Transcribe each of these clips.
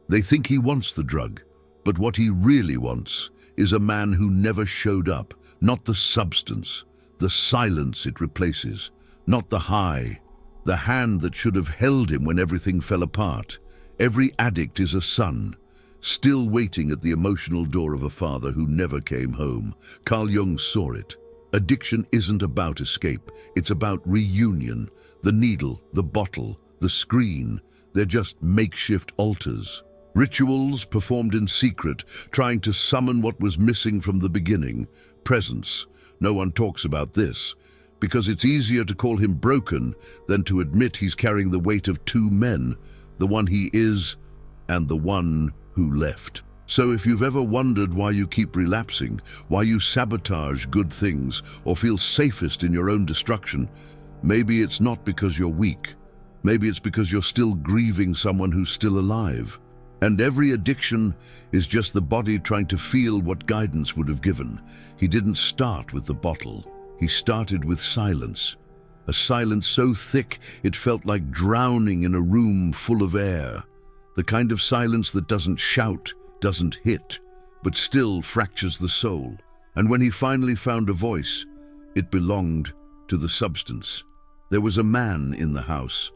They think he wants the drug, but what he really wants is a man who never showed up, not the substance, the silence it replaces, not the high, the hand that should have held him when everything fell apart. Every addict is a son, still waiting at the emotional door of a father who never came home. Carl Jung saw it. Addiction isn't about escape, it's about reunion. The needle, the bottle, the screen, they're just makeshift altars. Rituals performed in secret, trying to summon what was missing from the beginning. Presence. No one talks about this, because it's easier to call him broken than to admit he's carrying the weight of two men, the one he is and the one who left. So if you've ever wondered why you keep relapsing, why you sabotage good things, or feel safest in your own destruction, maybe it's not because you're weak. Maybe it's because you're still grieving someone who's still alive. And every addiction is just the body trying to feel what guidance would have given. He didn't start with the bottle. He started with silence. A silence so thick it felt like drowning in a room full of air. The kind of silence that doesn't shout, doesn't hit, but still fractures the soul. And when he finally found a voice, it belonged to the substance. There was a man in the house,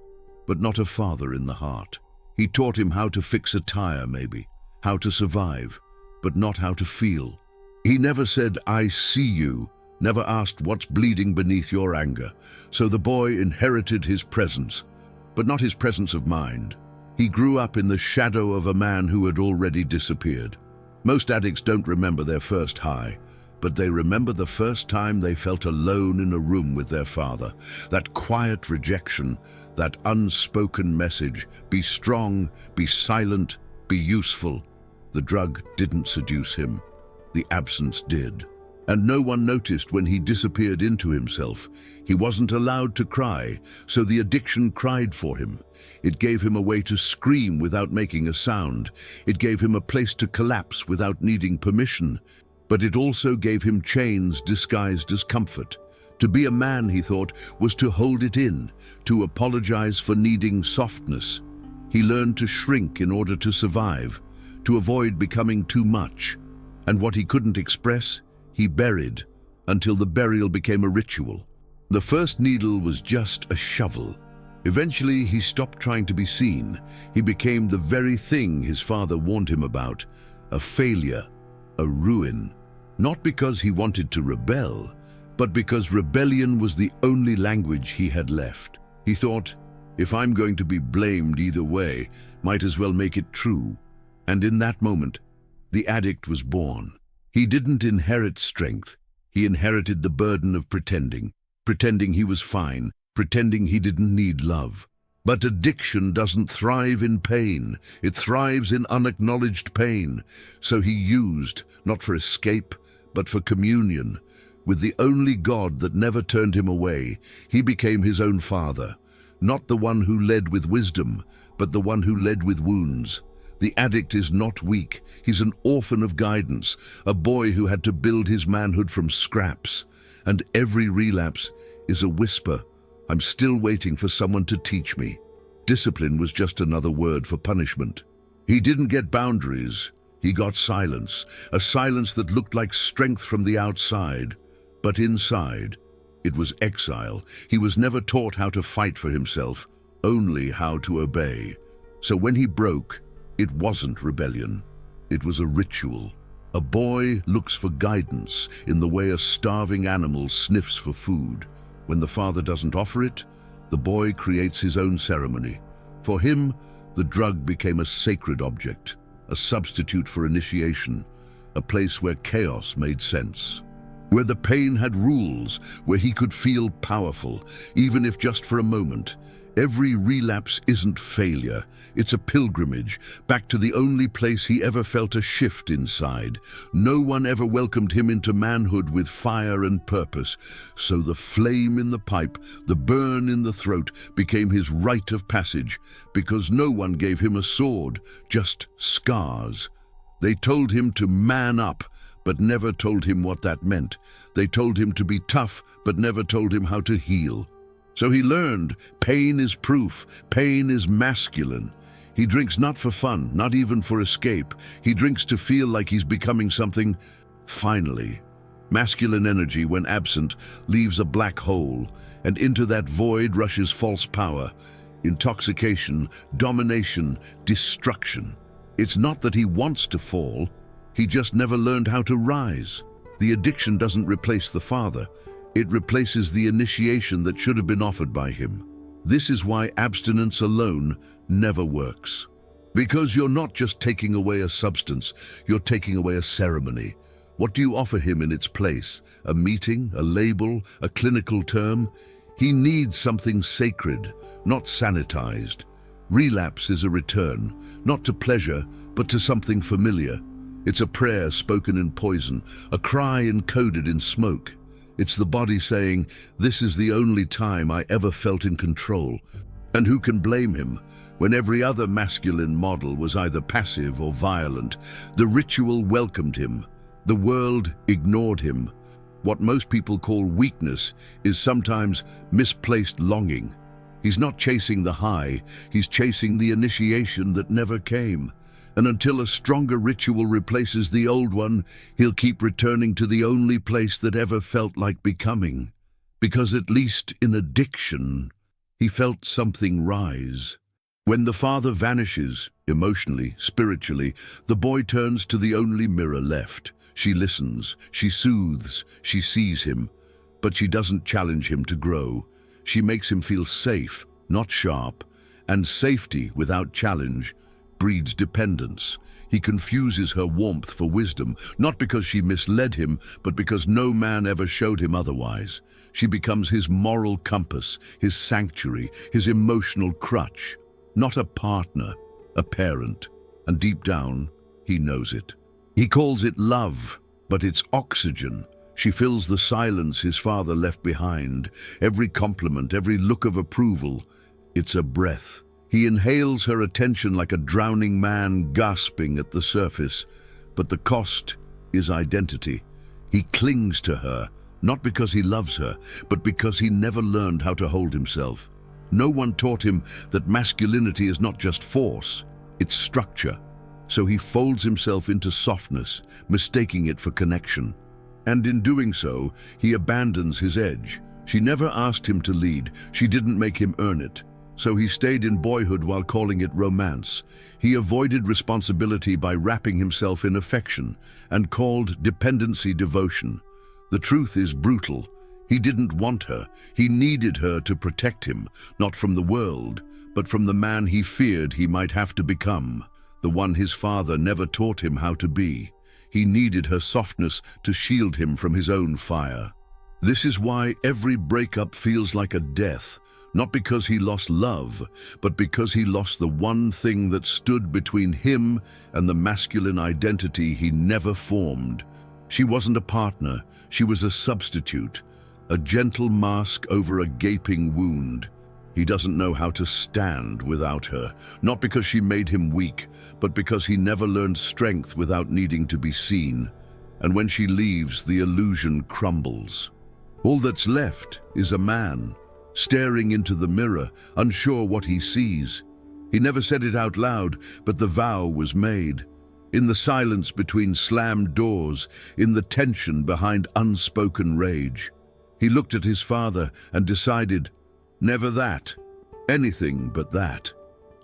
but not a father in the heart. He taught him how to fix a tire, maybe, how to survive, but not how to feel. He never said, "I see you," never asked what's bleeding beneath your anger. So the boy inherited his presence, but not his presence of mind. He grew up in the shadow of a man who had already disappeared. Most addicts don't remember their first high, but they remember the first time they felt alone in a room with their father. That quiet rejection, that unspoken message, be strong, be silent, be useful. The drug didn't seduce him. The absence did. And no one noticed when he disappeared into himself. He wasn't allowed to cry, so the addiction cried for him. It gave him a way to scream without making a sound. It gave him a place to collapse without needing permission. But it also gave him chains disguised as comfort. To be a man, he thought, was to hold it in, to apologize for needing softness. He learned to shrink in order to survive, to avoid becoming too much. And what he couldn't express, he buried, until the burial became a ritual. The first needle was just a shovel. Eventually, he stopped trying to be seen. He became the very thing his father warned him about, a failure, a ruin. Not because he wanted to rebel, but because rebellion was the only language he had left. He thought, if I'm going to be blamed either way, might as well make it true. And in that moment, the addict was born. He didn't inherit strength. He inherited the burden of pretending he was fine, pretending he didn't need love. But addiction doesn't thrive in pain. It thrives in unacknowledged pain. So he used, not for escape, but for communion. With the only God that never turned him away, he became his own father. Not the one who led with wisdom, but the one who led with wounds. The addict is not weak. He's an orphan of guidance, a boy who had to build his manhood from scraps. And every relapse is a whisper. I'm still waiting for someone to teach me. Discipline was just another word for punishment. He didn't get boundaries. He got silence, a silence that looked like strength from the outside. But inside, it was exile. He was never taught how to fight for himself, only how to obey. So when he broke, it wasn't rebellion. It was a ritual. A boy looks for guidance in the way a starving animal sniffs for food. When the father doesn't offer it, the boy creates his own ceremony. For him, the drug became a sacred object, a substitute for initiation, a place where chaos made sense. Where the pain had rules, where he could feel powerful, even if just for a moment. Every relapse isn't failure, it's a pilgrimage, back to the only place he ever felt a shift inside. No one ever welcomed him into manhood with fire and purpose, so the flame in the pipe, the burn in the throat, became his rite of passage, because no one gave him a sword, just scars. They told him to man up, but never told him what that meant. They told him to be tough, but never told him how to heal. So he learned pain is proof, pain is masculine. He drinks not for fun, not even for escape. He drinks to feel like he's becoming something. Finally, masculine energy, when absent, leaves a black hole, and into that void rushes false power, intoxication, domination, destruction. It's not that he wants to fall, he just never learned how to rise. The addiction doesn't replace the father, it replaces the initiation that should have been offered by him. This is why abstinence alone never works. Because you're not just taking away a substance, you're taking away a ceremony. What do you offer him in its place? A meeting, a label, a clinical term? He needs something sacred, not sanitized. Relapse is a return, not to pleasure, but to something familiar. It's a prayer spoken in poison, a cry encoded in smoke. It's the body saying, "This is the only time I ever felt in control." And who can blame him? When every other masculine model was either passive or violent, the ritual welcomed him. The world ignored him. What most people call weakness is sometimes misplaced longing. He's not chasing the high, he's chasing the initiation that never came. And until a stronger ritual replaces the old one, he'll keep returning to the only place that ever felt like becoming. Because at least in addiction, he felt something rise. When the father vanishes, emotionally, spiritually, the boy turns to the only mirror left. She listens, she soothes, she sees him, but she doesn't challenge him to grow. She makes him feel safe, not sharp, and safety without challenge breeds dependence. He confuses her warmth for wisdom, not because she misled him, but because no man ever showed him otherwise. She becomes his moral compass, his sanctuary, his emotional crutch. Not a partner, a parent, and deep down, he knows it. He calls it love, but it's oxygen. She fills the silence his father left behind. Every compliment, every look of approval, it's a breath. He inhales her attention like a drowning man gasping at the surface, but the cost is identity. He clings to her, not because he loves her, but because he never learned how to hold himself. No one taught him that masculinity is not just force, it's structure. So he folds himself into softness, mistaking it for connection. And in doing so, he abandons his edge. She never asked him to lead, she didn't make him earn it. So he stayed in boyhood while calling it romance. He avoided responsibility by wrapping himself in affection and called dependency devotion. The truth is brutal. He didn't want her. He needed her to protect him, not from the world, but from the man he feared he might have to become, the one his father never taught him how to be. He needed her softness to shield him from his own fire. This is why every breakup feels like a death, not because he lost love, but because he lost the one thing that stood between him and the masculine identity he never formed. She wasn't a partner, she was a substitute, a gentle mask over a gaping wound. He doesn't know how to stand without her, not because she made him weak, but because he never learned strength without needing to be seen. And when she leaves, the illusion crumbles. All that's left is a man, staring into the mirror, unsure what he sees. He never said it out loud, but the vow was made. In the silence between slammed doors, in the tension behind unspoken rage. He looked at his father and decided, never that, anything but that.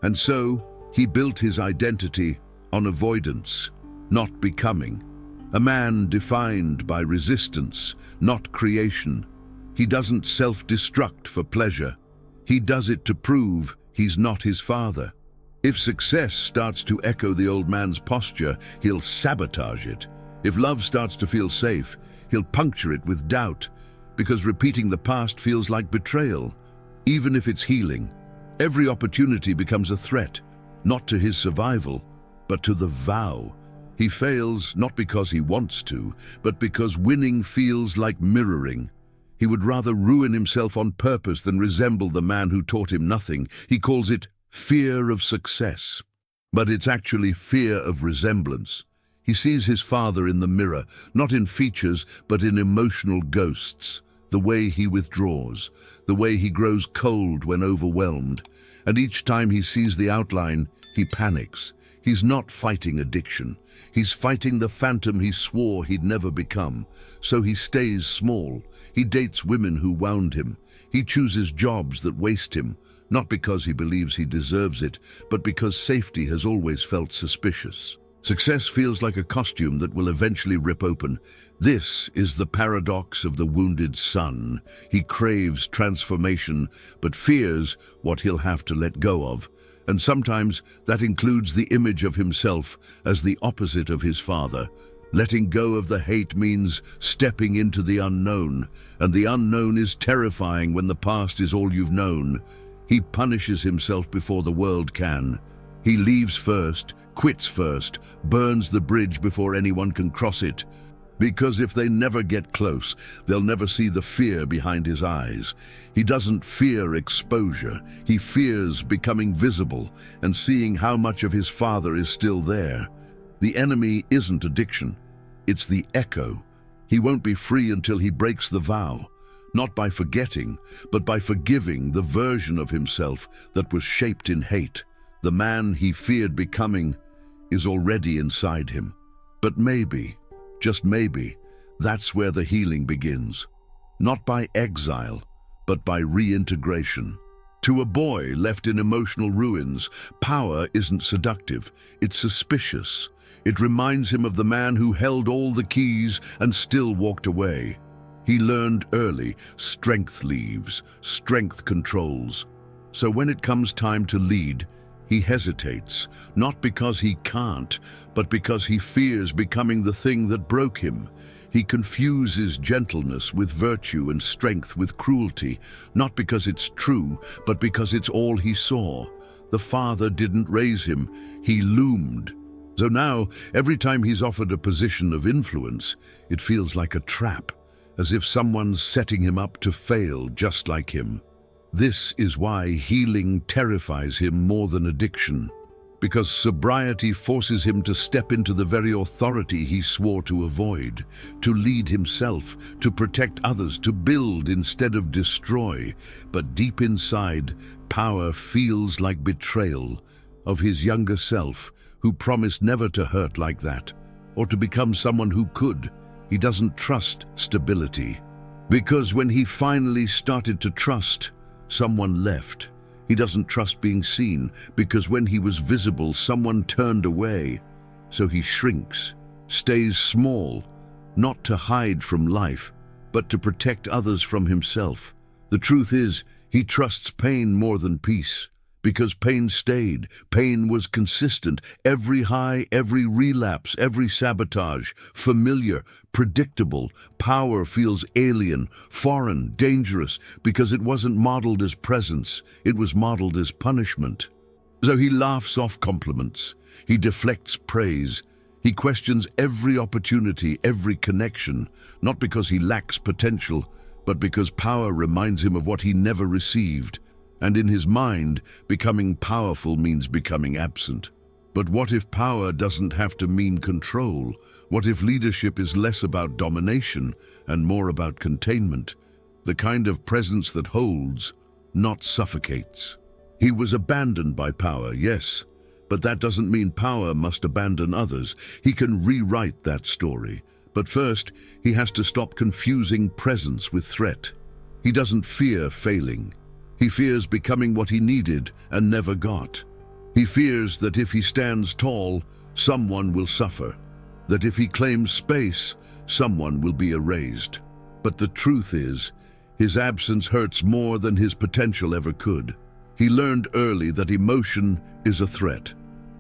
And so, he built his identity on avoidance, not becoming. A man defined by resistance, not creation. He doesn't self-destruct for pleasure. He does it to prove he's not his father. If success starts to echo the old man's posture, he'll sabotage it. If love starts to feel safe, he'll puncture it with doubt, because repeating the past feels like betrayal. Even if it's healing, every opportunity becomes a threat, not to his survival, but to the vow. He fails not because he wants to, but because winning feels like mirroring. He would rather ruin himself on purpose than resemble the man who taught him nothing. He calls it fear of success. But it's actually fear of resemblance. He sees his father in the mirror, not in features, but in emotional ghosts. the way he withdraws, the way he grows cold when overwhelmed. And each time he sees the outline, he panics. He's not fighting addiction. He's fighting the phantom he swore he'd never become. So he stays small. He dates women who wound him. He chooses jobs that waste him, not because he believes he deserves it, but because safety has always felt suspicious. Success feels like a costume that will eventually rip open. This is the paradox of the wounded son. He craves transformation, but fears what he'll have to let go of. And sometimes that includes the image of himself as the opposite of his father. Letting go of the hate means stepping into the unknown, and the unknown is terrifying when the past is all you've known. He punishes himself before the world can. He leaves first, quits first, burns the bridge before anyone can cross it. Because if they never get close, they'll never see the fear behind his eyes. He doesn't fear exposure. He fears becoming visible and seeing how much of his father is still there. The enemy isn't addiction. It's the echo. He won't be free until he breaks the vow, not by forgetting, but by forgiving the version of himself that was shaped in hate. The man he feared becoming is already inside him. But maybe, just maybe, that's where the healing begins. Not by exile, but by reintegration. To a boy left in emotional ruins, power isn't seductive, it's suspicious. It reminds him of the man who held all the keys and still walked away. He learned early, strength leaves, strength controls. So when it comes time to lead, he hesitates, not because he can't, but because he fears becoming the thing that broke him. He confuses gentleness with virtue and strength with cruelty, not because it's true, but because it's all he saw. The father didn't raise him, he loomed. So now, every time he's offered a position of influence, it feels like a trap, as if someone's setting him up to fail just like him. This is why healing terrifies him more than addiction, because sobriety forces him to step into the very authority he swore to avoid, to lead himself, to protect others, to build instead of destroy. But deep inside, power feels like betrayal of his younger self, who promised never to hurt like that, or to become someone who could. He doesn't trust stability, because when he finally started to trust, someone left. He doesn't trust being seen, because when he was visible, someone turned away. So he shrinks, stays small, not to hide from life, but to protect others from himself. The truth is, he trusts pain more than peace, because pain stayed, pain was consistent, every high, every relapse, every sabotage, familiar, predictable. Power feels alien, foreign, dangerous, because it wasn't modeled as presence, it was modeled as punishment. So he laughs off compliments, he deflects praise, he questions every opportunity, every connection, not because he lacks potential, but because power reminds him of what he never received. And in his mind, becoming powerful means becoming absent. But what if power doesn't have to mean control? What if leadership is less about domination and more about containment? The kind of presence that holds, not suffocates. He was abandoned by power, yes, but that doesn't mean power must abandon others. He can rewrite that story. But first, he has to stop confusing presence with threat. He doesn't fear failing. He fears becoming what he needed and never got. He fears that if he stands tall, someone will suffer. That if he claims space, someone will be erased. But the truth is, his absence hurts more than his potential ever could. He learned early that emotion is a threat.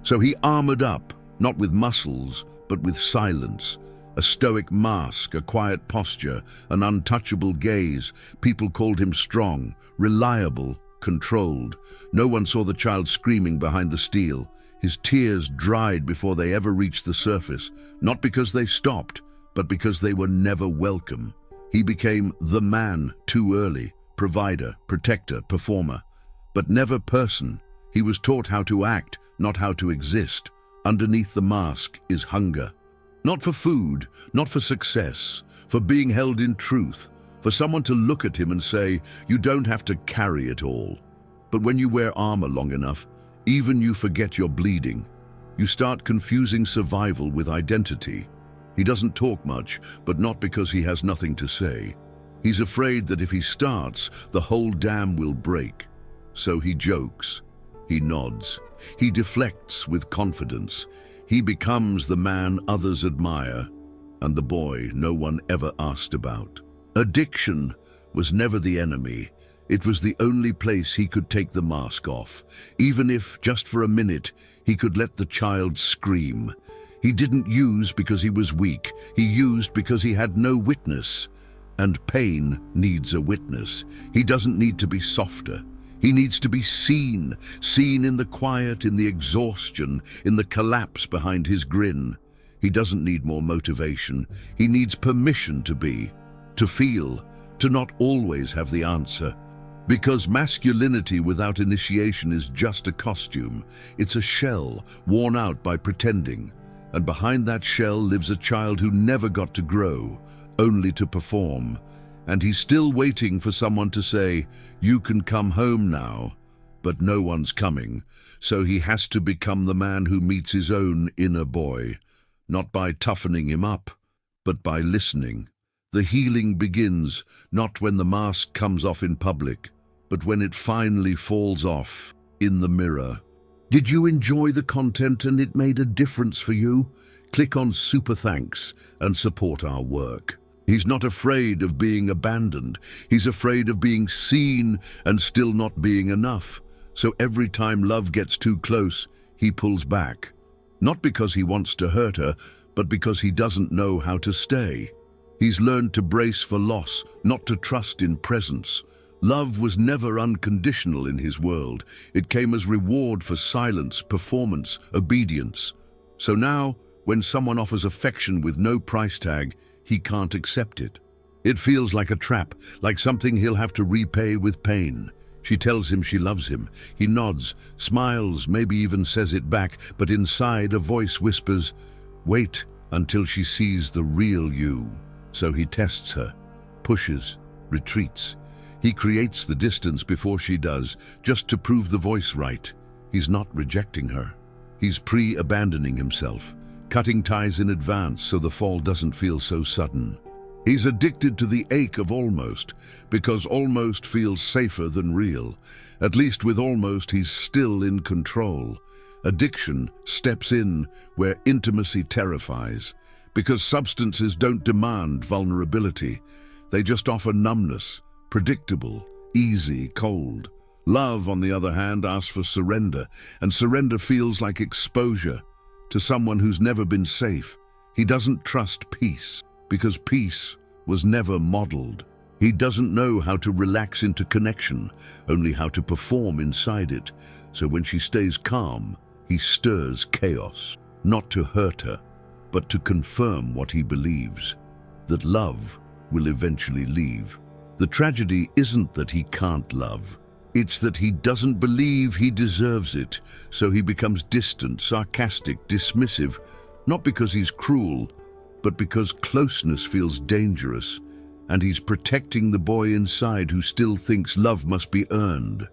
So he armored up, not with muscles, but with silence. A stoic mask, a quiet posture, an untouchable gaze. People called him strong, reliable, controlled. No one saw the child screaming behind the steel. His tears dried before they ever reached the surface, not because they stopped, but because they were never welcome. He became the man too early, provider, protector, performer, but never person. He was taught how to act, not how to exist. Underneath the mask is hunger. Not for food, not for success, for being held in truth, For someone to look at him and say, you don't have to carry it all. But when you wear armor long enough, even you forget you're bleeding. You start confusing survival with identity. He doesn't talk much, but not because he has nothing to say. He's afraid that if he starts, the whole dam will break. So he jokes. He nods. He deflects with confidence. He becomes the man others admire, and the boy no one ever asked about. Addiction was never the enemy. It was the only place he could take the mask off, even if, just for a minute, he could let the child scream. He didn't use because he was weak. He used because he had no witness. And pain needs a witness. He doesn't need to be softer. He needs to be seen in the quiet, in the exhaustion, in the collapse behind his grin. He doesn't need more motivation. He needs permission to be, to feel, to not always have the answer. Because masculinity without initiation is just a costume. It's a shell worn out by pretending. And behind that shell lives a child who never got to grow, only to perform. And he's still waiting for someone to say, you can come home now, but no one's coming. So he has to become the man who meets his own inner boy, not by toughening him up, but by listening. The healing begins not when the mask comes off in public, but when it finally falls off in the mirror. Did you enjoy the content and it made a difference for you? Click on Super Thanks and support our work. He's not afraid of being abandoned. He's afraid of being seen and still not being enough. So every time love gets too close, he pulls back. Not because he wants to hurt her, but because he doesn't know how to stay. He's learned to brace for loss, not to trust in presence. Love was never unconditional in his world. It came as reward for silence, performance, obedience. So now, when someone offers affection with no price tag, he can't accept it. It feels like a trap, like something he'll have to repay with pain. She tells him she loves him. He nods, smiles, maybe even says it back, but inside a voice whispers, wait until she sees the real you. So he tests her, pushes, retreats. He creates the distance before she does, just to prove the voice right. He's not rejecting her. He's pre-abandoning himself, cutting ties in advance so the fall doesn't feel so sudden. He's addicted to the ache of almost, because almost feels safer than real. At least with almost, he's still in control. Addiction steps in where intimacy terrifies, because substances don't demand vulnerability. They just offer numbness, predictable, easy, cold. Love, on the other hand, asks for surrender, and surrender feels like exposure to someone who's never been safe. He doesn't trust peace, because peace was never modeled. He doesn't know how to relax into connection, only how to perform inside it. So when she stays calm, he stirs chaos, not to hurt her, but to confirm what he believes, that love will eventually leave. The tragedy isn't that he can't love. It's that he doesn't believe he deserves it, so he becomes distant, sarcastic, dismissive, not because he's cruel, but because closeness feels dangerous, and he's protecting the boy inside who still thinks love must be earned.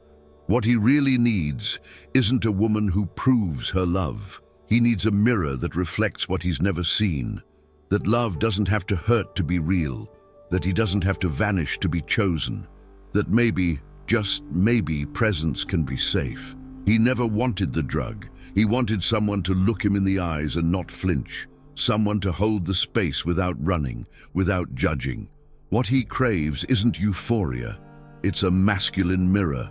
What he really needs isn't a woman who proves her love. He needs a mirror that reflects what he's never seen, that love doesn't have to hurt to be real, that he doesn't have to vanish to be chosen, that maybe, just maybe, presence can be safe. He never wanted the drug. He wanted someone to look him in the eyes and not flinch, someone to hold the space without running, without judging. What he craves isn't euphoria. It's a masculine mirror,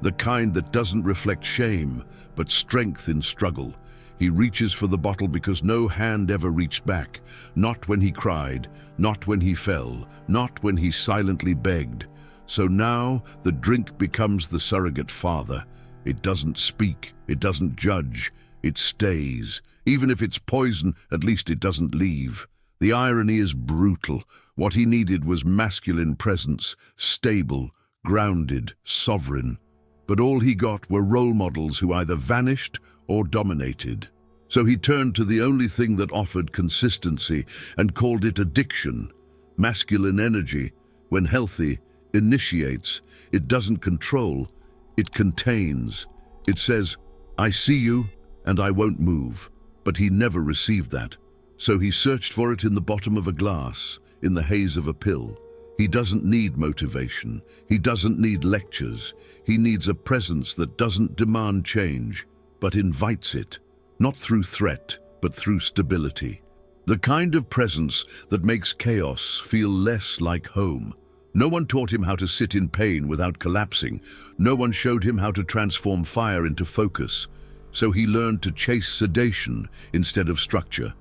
the kind that doesn't reflect shame, but strength in struggle. He reaches for the bottle because no hand ever reached back, not when he cried, not when he fell, not when he silently begged. So now the drink becomes the surrogate father. It doesn't speak, it doesn't judge, it stays. Even if it's poison, at least it doesn't leave. The irony is brutal. What he needed was masculine presence, stable, grounded, sovereign. But all he got were role models who either vanished or dominated. So he turned to the only thing that offered consistency and called it addiction, masculine energy, when healthy, initiates. It doesn't control, it contains. It says, I see you and I won't move. But he never received that. So he searched for it in the bottom of a glass, in the haze of a pill. He doesn't need motivation. He doesn't need lectures. He needs a presence that doesn't demand change, but invites it, not through threat, but through stability. The kind of presence that makes chaos feel less like home. No one taught him how to sit in pain without collapsing. No one showed him how to transform fire into focus. So he learned to chase sedation instead of structure.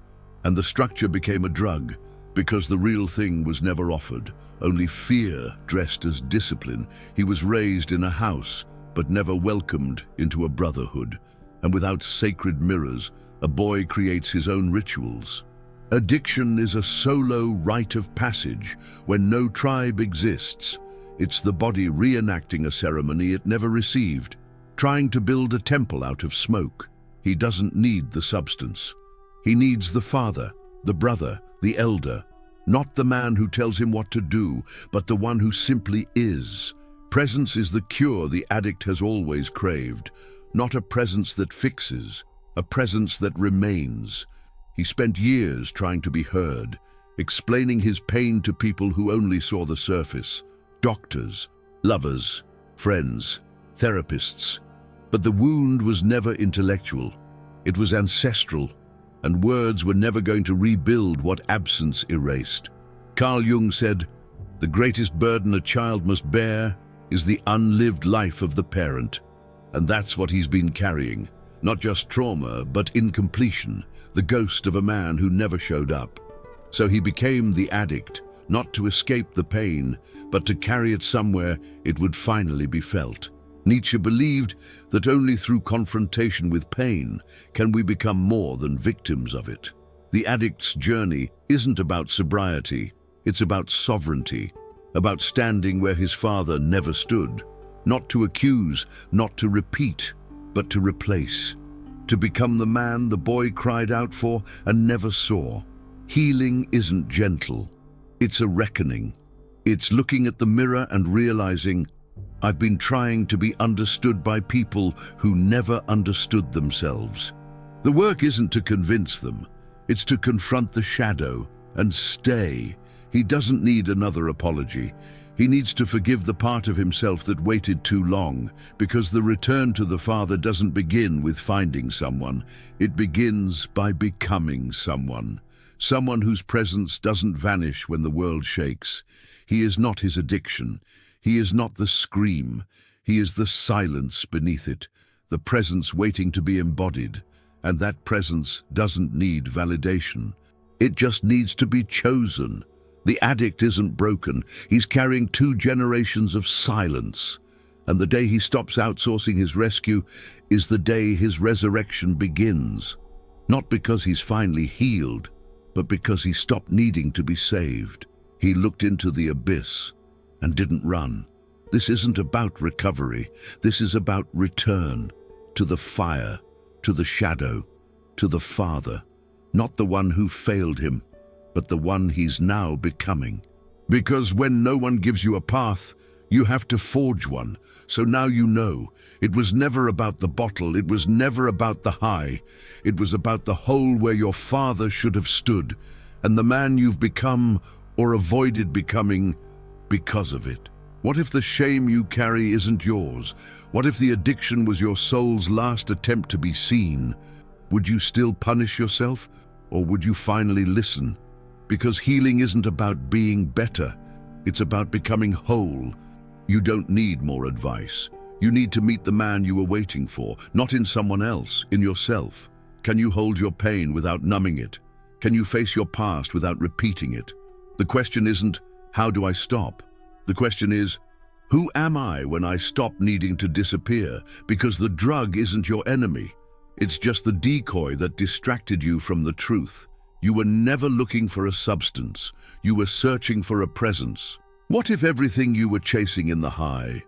And the structure became a drug, because the real thing was never offered, only fear dressed as discipline. He was raised in a house, but never welcomed into a brotherhood. And without sacred mirrors, a boy creates his own rituals. Addiction is a solo rite of passage when no tribe exists. It's the body reenacting a ceremony it never received, trying to build a temple out of smoke. He doesn't need the substance. He needs the father, the brother, the elder, not the man who tells him what to do, but the one who simply is. Presence is the cure the addict has always craved, not a presence that fixes, a presence that remains. He spent years trying to be heard, explaining his pain to people who only saw the surface, doctors, lovers, friends, therapists. But the wound was never intellectual. It was ancestral, and words were never going to rebuild what absence erased. Carl Jung said, "The greatest burden a child must bear is the unlived life of the parent." And that's what he's been carrying. Not just trauma, but incompletion, the ghost of a man who never showed up. So he became the addict, not to escape the pain, but to carry it somewhere it would finally be felt. Nietzsche believed that only through confrontation with pain can we become more than victims of it. The addict's journey isn't about sobriety, it's about sovereignty, about standing where his father never stood, not to accuse, not to repeat, but to replace, to become the man the boy cried out for and never saw. Healing isn't gentle, it's a reckoning. It's looking at the mirror and realizing, I've been trying to be understood by people who never understood themselves. The work isn't to convince them, it's to confront the shadow and stay. He doesn't need another apology. He needs to forgive the part of himself that waited too long, because the return to the Father doesn't begin with finding someone. It begins by becoming someone. Someone whose presence doesn't vanish when the world shakes. He is not his addiction. He is not the scream. He is the silence beneath it, the presence waiting to be embodied. And that presence doesn't need validation. It just needs to be chosen. The addict isn't broken. He's carrying 2 generations of silence. And the day he stops outsourcing his rescue is the day his resurrection begins. Not because he's finally healed, but because he stopped needing to be saved. He looked into the abyss and didn't run. This isn't about recovery. This is about return to the fire, to the shadow, to the Father. Not the one who failed him, but the one he's now becoming. Because when no one gives you a path, you have to forge one. So now you know, it was never about the bottle, it was never about the high. It was about the hole where your father should have stood, and the man you've become or avoided becoming because of it. What if the shame you carry isn't yours? What if the addiction was your soul's last attempt to be seen? Would you still punish yourself, or would you finally listen? Because healing isn't about being better, it's about becoming whole. You don't need more advice. You need to meet the man you were waiting for, not in someone else, in yourself. Can you hold your pain without numbing it? Can you face your past without repeating it? The question isn't, how do I stop? The question is, who am I when I stop needing to disappear? Because the drug isn't your enemy. It's just the decoy that distracted you from the truth. You were never looking for a substance. You were searching for a presence. What if everything you were chasing in the high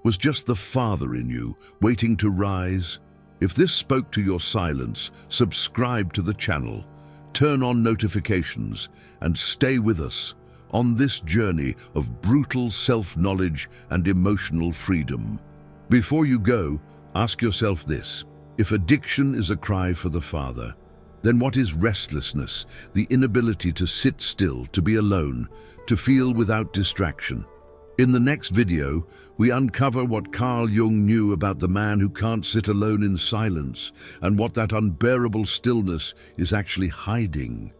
was just the Father in you, waiting to rise? If this spoke to your silence, subscribe to the channel, turn on notifications, and stay with us on this journey of brutal self-knowledge and emotional freedom. Before you go, ask yourself this: if addiction is a cry for the Father, then what is restlessness, the inability to sit still, to be alone, to feel without distraction? In the next video, we uncover what Carl Jung knew about the man who can't sit alone in silence and what that unbearable stillness is actually hiding.